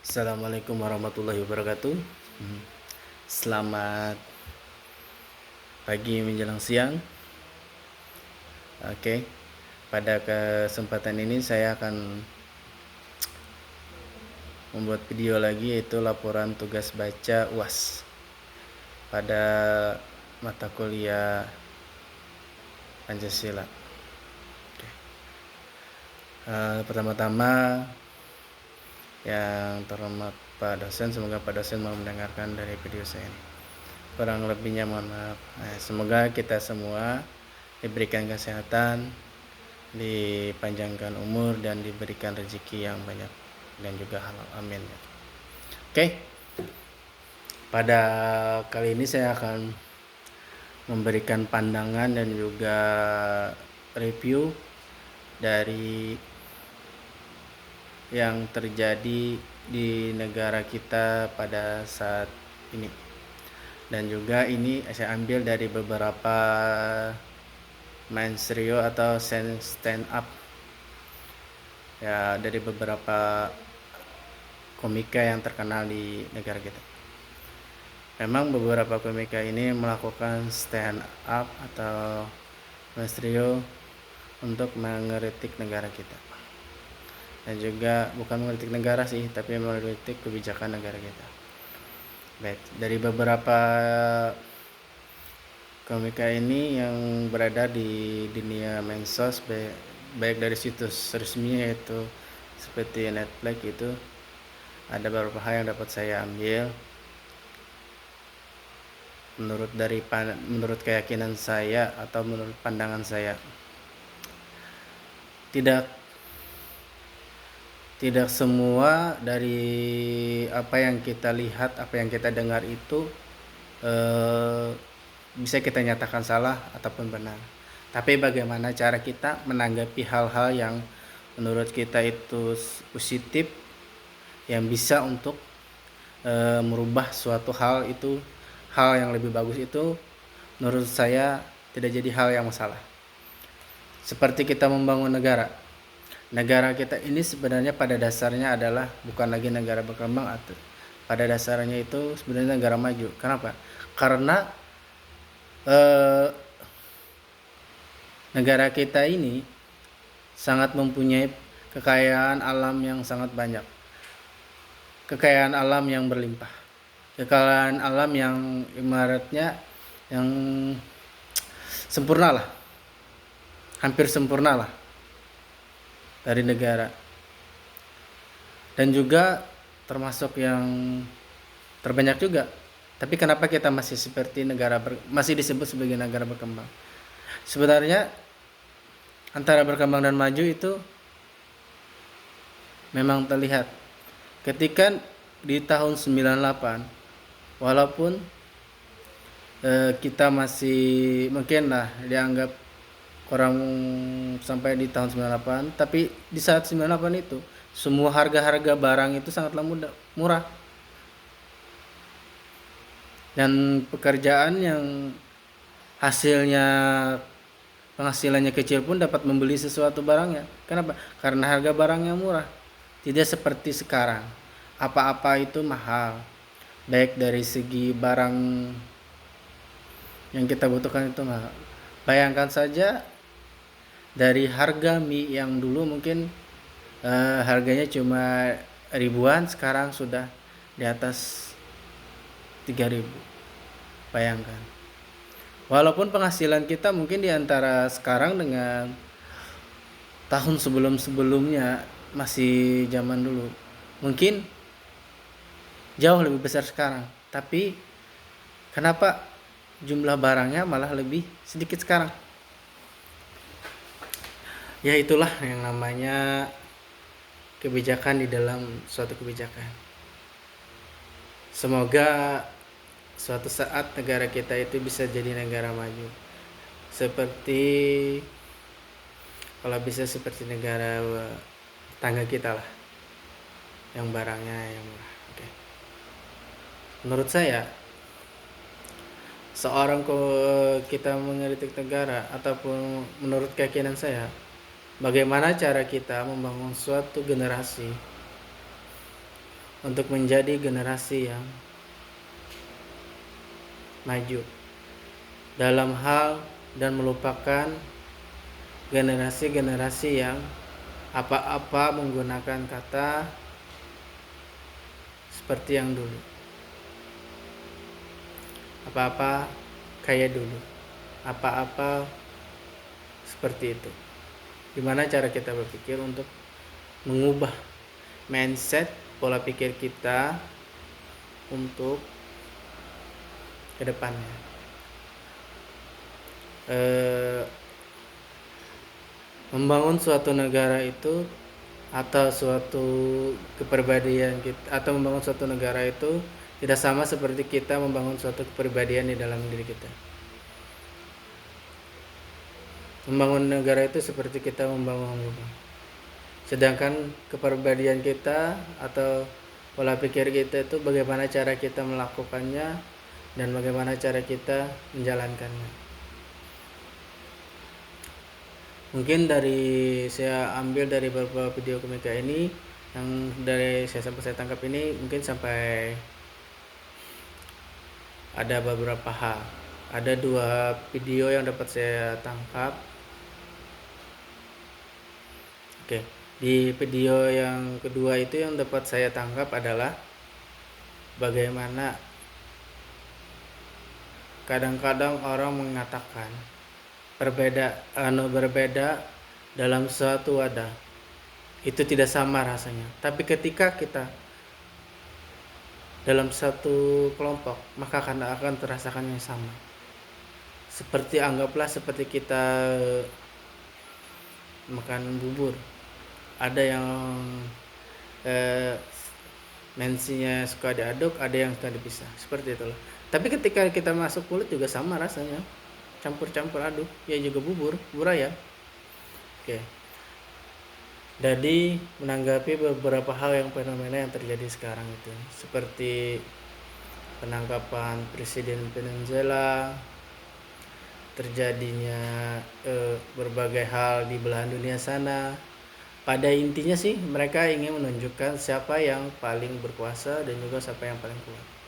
Assalamualaikum warahmatullahi wabarakatuh. Selamat pagi menjelang siang. Oke, pada kesempatan ini saya akan membuat video lagi, yaitu laporan tugas baca UAS pada mata kuliah Pancasila. Oke. Pertama-tama, yang terhormat Pak dosen, semoga Pak dosen mau mendengarkan dari video saya ini. Kurang lebihnya mohon maaf. Semoga kita semua diberikan kesehatan, dipanjangkan umur, dan diberikan rezeki yang banyak dan juga halal. Amin. Oke. Pada kali ini saya akan memberikan pandangan dan juga review dari yang terjadi di negara kita pada saat ini. Dan juga ini saya ambil dari beberapa mainstream atau stand up ya, dari beberapa komika yang terkenal di negara kita. Memang beberapa komika ini melakukan stand up atau mainstream untuk mengkritik negara kita, dan juga bukan mengkritik negara sih, tapi mengkritik kebijakan negara kita. Baik, dari beberapa komika ini yang berada di dunia medsos, baik dari situs resmi yaitu seperti Netflix, itu ada beberapa hal yang dapat saya ambil menurut keyakinan saya atau menurut pandangan saya. Tidak semua dari apa yang kita lihat, apa yang kita dengar itu bisa kita nyatakan salah ataupun benar. Tapi bagaimana cara kita menanggapi hal-hal yang menurut kita itu positif, yang bisa untuk merubah suatu hal, itu hal yang lebih bagus, itu menurut saya tidak jadi hal yang masalah. Seperti kita membangun negara kita ini sebenarnya pada dasarnya adalah bukan lagi negara berkembang, atau pada dasarnya itu sebenarnya negara maju. Kenapa? Karena negara kita ini sangat mempunyai kekayaan alam yang sangat banyak, kekayaan alam yang berlimpah, kekayaan alam yang ibaratnya yang sempurna lah, hampir sempurna lah dari negara, dan juga termasuk yang terbanyak juga. Tapi kenapa kita masih masih disebut sebagai negara berkembang? Sebenarnya antara berkembang dan maju itu memang terlihat ketika di tahun 98, walaupun kita masih mungkin lah dianggap kurang sampai di tahun 98, tapi di saat 98 itu semua harga-harga barang itu sangatlah murah, dan pekerjaan yang penghasilannya kecil pun dapat membeli sesuatu barangnya. Kenapa? Karena harga barangnya murah. Tidak seperti sekarang, apa-apa itu mahal, baik dari segi barang yang kita butuhkan itu mahal. Bayangkan saja, dari harga mie yang dulu mungkin harganya cuma ribuan, sekarang sudah di atas 3.000. Bayangkan. Walaupun penghasilan kita mungkin di antara sekarang dengan tahun sebelum-sebelumnya, masih zaman dulu, mungkin jauh lebih besar sekarang. Tapi kenapa jumlah barangnya malah lebih sedikit sekarang? Ya, itulah yang namanya kebijakan di dalam suatu kebijakan. Semoga suatu saat negara kita itu bisa jadi negara maju, seperti kalau bisa seperti negara tangga kita lah, yang barangnya yang murah. Oke. Menurut saya, kita mengkritik negara, ataupun menurut keyakinan saya, bagaimana cara kita membangun suatu generasi untuk menjadi generasi yang maju dalam hal dan melupakan generasi-generasi yang apa-apa menggunakan kata seperti yang dulu, apa-apa kayak dulu, apa-apa seperti itu. Gimana cara kita berpikir untuk mengubah mindset, pola pikir kita untuk kedepannya. Membangun suatu negara itu atau suatu kepribadian kita, atau membangun suatu negara itu tidak sama seperti kita membangun suatu kepribadian di dalam diri kita. Membangun negara itu seperti kita membangun rumah. Sedangkan kepribadian kita atau pola pikir kita itu bagaimana cara kita melakukannya dan bagaimana cara kita menjalankannya. Mungkin saya ambil dari beberapa video komika ini, yang dari saya tangkap ini, mungkin sampai ada beberapa hal. Ada 2 video yang dapat saya tangkap. Oke, di video yang kedua itu yang dapat saya tangkap adalah bagaimana kadang-kadang orang mengatakan berbeda dalam suatu wadah itu tidak sama rasanya. Tapi ketika kita dalam satu kelompok, maka akan terasakan yang sama. Anggaplah seperti kita makan bubur. Ada yang mensinya suka diaduk, ada yang suka dipisah. Seperti itulah. Tapi ketika kita masuk mulut juga sama rasanya. Campur-campur aduk, ya juga bubur ayam. Oke. Jadi menanggapi beberapa hal yang fenomena yang terjadi sekarang itu, seperti penangkapan Presiden Venezuela, terjadinya berbagai hal di belahan dunia sana. Pada intinya sih mereka ingin menunjukkan siapa yang paling berkuasa dan juga siapa yang paling kuat.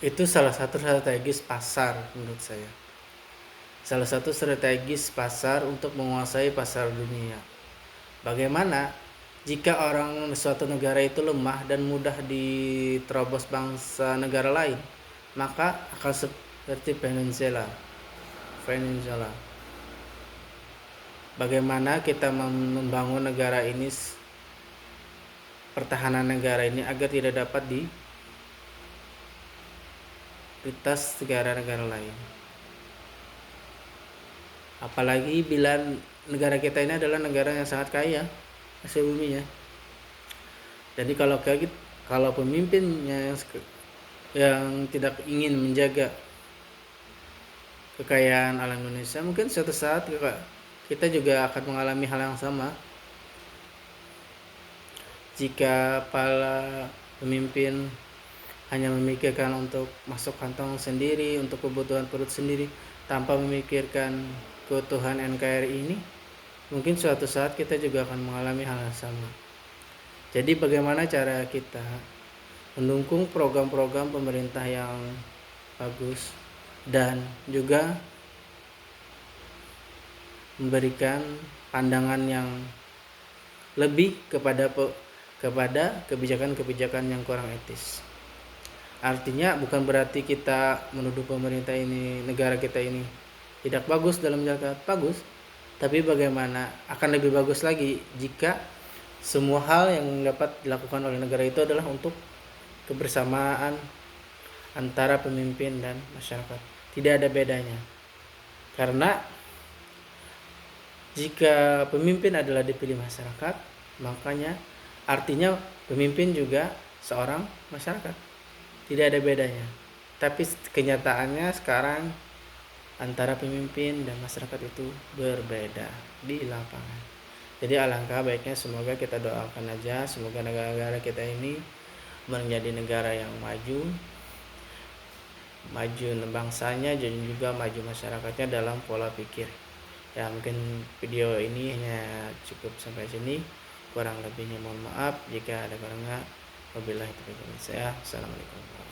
Itu salah satu strategis pasar menurut saya. Salah satu strategis pasar untuk menguasai pasar dunia. Bagaimana jika orang suatu negara itu lemah dan mudah diterobos bangsa negara lain, maka akan seperti Venezuela. Bagaimana kita membangun negara ini, pertahanan negara ini agar tidak dapat ditas negara-negara lain. Apalagi bila negara kita ini adalah negara yang sangat kaya hasil buminya. Jadi kalau pemimpinnya yang tidak ingin menjaga kekayaan alam Indonesia, mungkin suatu saat kita juga akan mengalami hal yang sama. Jika para pemimpin hanya memikirkan untuk masuk kantong sendiri, untuk kebutuhan perut sendiri, tanpa memikirkan keutuhan NKRI ini, mungkin suatu saat kita juga akan mengalami hal yang sama. Jadi bagaimana cara kita mendukung program-program pemerintah yang bagus dan juga memberikan pandangan yang lebih kepada kebijakan-kebijakan yang kurang etis. Artinya bukan berarti kita menuduh pemerintah ini, negara kita ini tidak bagus dalam menjaga, bagus. Tapi bagaimana akan lebih bagus lagi jika semua hal yang dapat dilakukan oleh negara itu adalah untuk kebersamaan antara pemimpin dan masyarakat. Tidak ada bedanya. Karena jika pemimpin adalah dipilih masyarakat, makanya artinya pemimpin juga seorang masyarakat. Tidak ada bedanya. Tapi kenyataannya sekarang antara pemimpin dan masyarakat itu berbeda di lapangan. Jadi alangkah baiknya semoga kita doakan aja, semoga negara kita ini menjadi negara yang maju bangsanya dan juga maju masyarakatnya dalam pola pikir. Ya mungkin video ini hanya cukup sampai sini. Kurang lebihnya mohon maaf jika ada kurangnya. Wabillahi taufiq wal hidayah. Assalamualaikum.